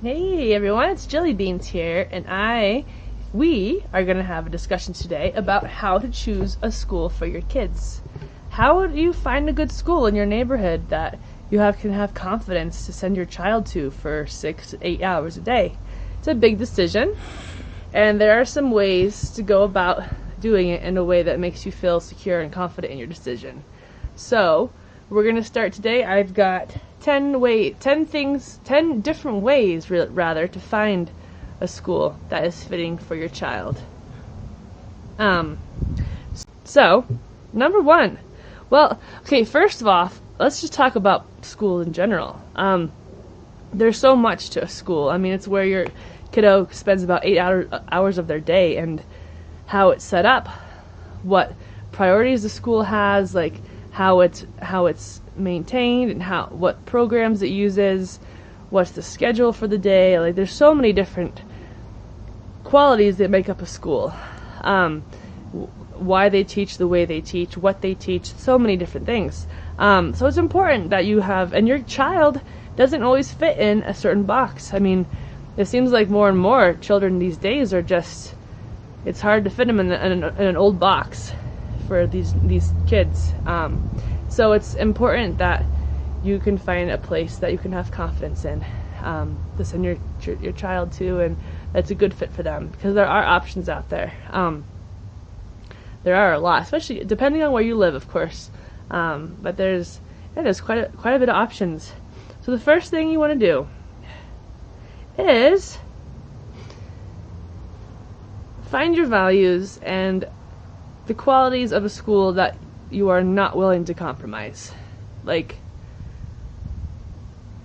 Hey everyone, it's Jelly Beans here, and we are going to have a discussion today about how to choose a school for your kids. How do you find a good school in your neighborhood that you can have confidence to send your child to for 6 to 8 hours a day? It's a big decision, and there are some ways to go about doing it in a way that makes you feel secure and confident in your decision. So, we're going to start today. I've got 10 different ways to find a school that is fitting for your child. So, number one. Well, okay, first of all, let's just talk about school in general. There's so much to a school. I mean, it's where your kiddo spends about 8 hours of their day, and how it's set up, what priorities the school has, like how it's maintained, and what programs it uses, what's the schedule for the day. Like, there's so many different qualities that make up a school. Why they teach the way they teach, what they teach, so many different things. So it's important that you have, and your child doesn't always fit in a certain box. I mean, it seems like more and more children these days are just, it's hard to fit them in an old box for these kids. So it's important that you can find a place that you can have confidence in to send your child to, and that's a good fit for them, because there are options out there. There are a lot, especially depending on where you live, of course. But there's quite a bit of options. So the first thing you want to do is find your values and the qualities of a school that you are not willing to compromise. Like,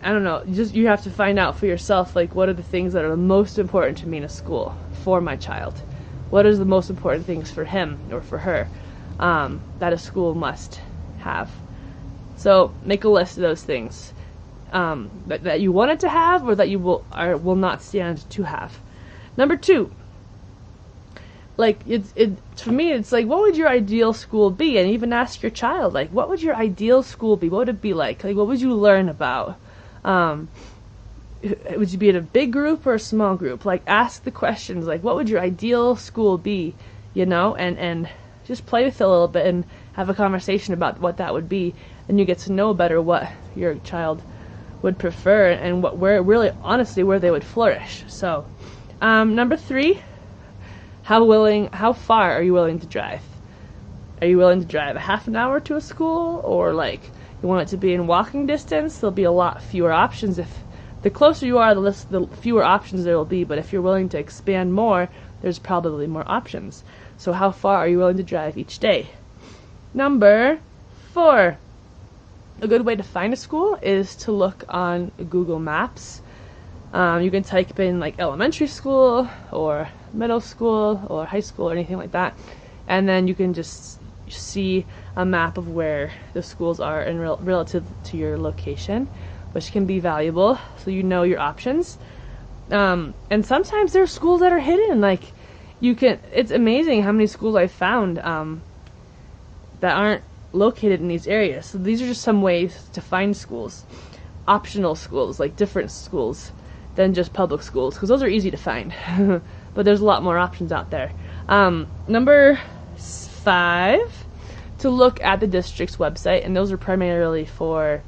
I don't know, you have to find out for yourself, like, what are the things that are the most important to me in a school for my child? What is the most important things for him or for her that a school must have? So make a list of those things that you wanted to have, or that you will not stand to have. Number two, like, for me, it's like, what would your ideal school be? And even ask your child, like, what would your ideal school be? What would it be like? Like, what would you learn about? Would you be in a big group or a small group? Like, ask the questions, like, what would your ideal school be? And just play with it a little bit and have a conversation about what that would be, and you get to know better what your child would prefer and where they would flourish. So, number three, how far are you willing to drive? Are you willing to drive a half an hour to a school, or like you want it to be in walking distance? There'll be a lot fewer options. If the closer you are, the fewer options there will be. But if you're willing to expand more, there's probably more options. So how far are you willing to drive each day? Number four, a good way to find a school is to look on Google Maps. You can type in like elementary school or middle school or high school or anything like that, and then you can just see a map of where the schools are in relative to your location, which can be valuable, so you know your options. And sometimes there are schools that are hidden. Like, it's amazing how many schools I've found that aren't located in these areas. So these are just some ways to find schools. Optional schools, like different schools than just public schools, because those are easy to find. But there's a lot more options out there. Number five, to look at the district's website, and those are primarily for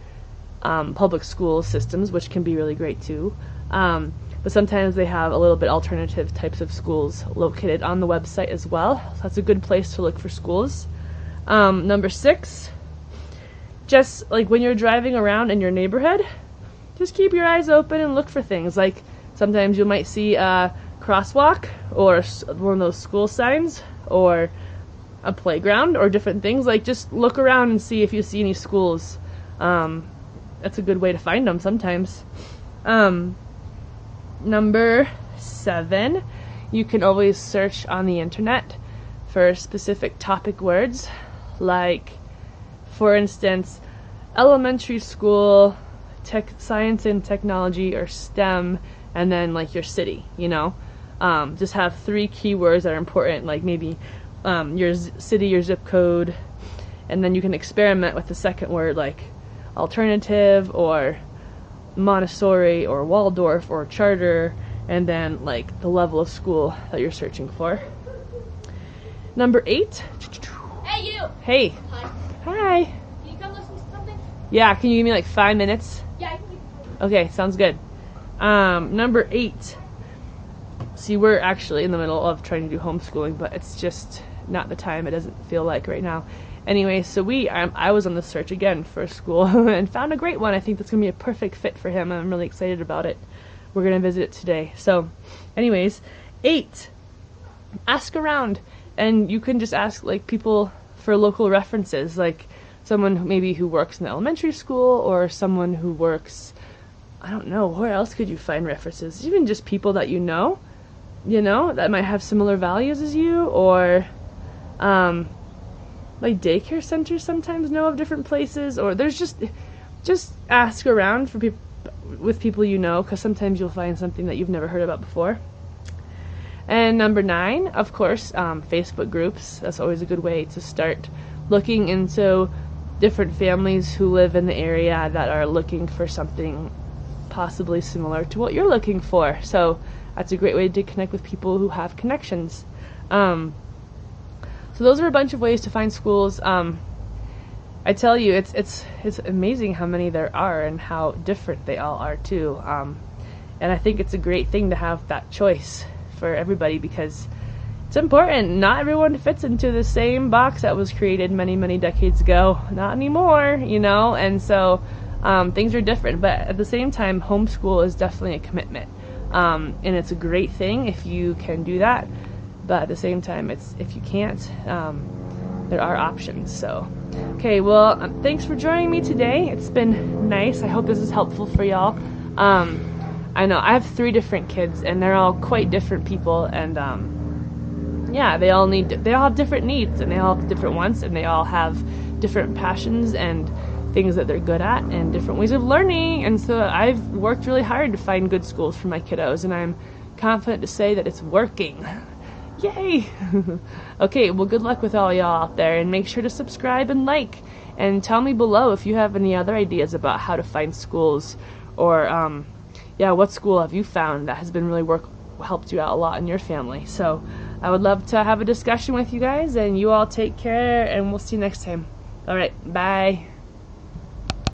public school systems, which can be really great too. But sometimes they have a little bit alternative types of schools located on the website as well. So that's a good place to look for schools. Number six, just like when you're driving around in your neighborhood, just keep your eyes open and look for things. Like, sometimes you might see a crosswalk or one of those school signs or a playground or different things. Like, just look around and see if you see any schools. That's a good way to find them sometimes. Number seven, you can always search on the internet for specific topic words, like, for instance, elementary school, science and technology, or STEM, and then like your city, just have 3 keywords that are important, like maybe your city, your zip code, and then you can experiment with the second word, like alternative or Montessori or Waldorf or charter, and then like the level of school that you're searching for. Number 8. Hey, you! Hey. Hi. Hi. Can you come listen to something? Yeah, can you give me like 5 minutes? Yeah, I can give you. Okay, sounds good. Number 8. See, we're actually in the middle of trying to do homeschooling, but it's just not the time. It doesn't feel like right now. Anyway, so I was on the search again for a school and found a great one. I think that's going to be a perfect fit for him. I'm really excited about it. We're going to visit it today. So, anyways, 8. Ask around. And you can just ask like people for local references, like someone maybe who works in the elementary school or someone who works, I don't know, where else could you find references? Even just people that you know, that might have similar values as you, or like daycare centers sometimes know of different places, or there's just ask around for people with people you know, because sometimes you'll find something that you've never heard about before. And number 9, of course, Facebook groups. That's always a good way to start looking into different families who live in the area that are looking for something possibly similar to what you're looking for. So that's a great way to connect with people who have connections. So those are a bunch of ways to find schools. I tell you, it's amazing how many there are and how different they all are too. And I think it's a great thing to have that choice for everybody, because it's important. Not everyone fits into the same box that was created many, many decades ago. Not anymore, and so things are different. But at the same time, homeschool is definitely a commitment, and it's a great thing if you can do that. But at the same time, if you can't, there are options. So, okay, well, thanks for joining me today. It's been nice. I hope this is helpful for y'all. I know I have 3 different kids, and they're all quite different people, and yeah, they all have different needs, and they all have different wants, and they all have different passions and things that they're good at, and different ways of learning. And so I've worked really hard to find good schools for my kiddos, and I'm confident to say that it's working. Yay! Okay, well, good luck with all y'all out there, and make sure to subscribe and like, and tell me below if you have any other ideas about how to find schools, or what school have you found that has been really helped you out a lot in your family. So I would love to have a discussion with you guys, and you all take care, and we'll see you next time. All right, bye.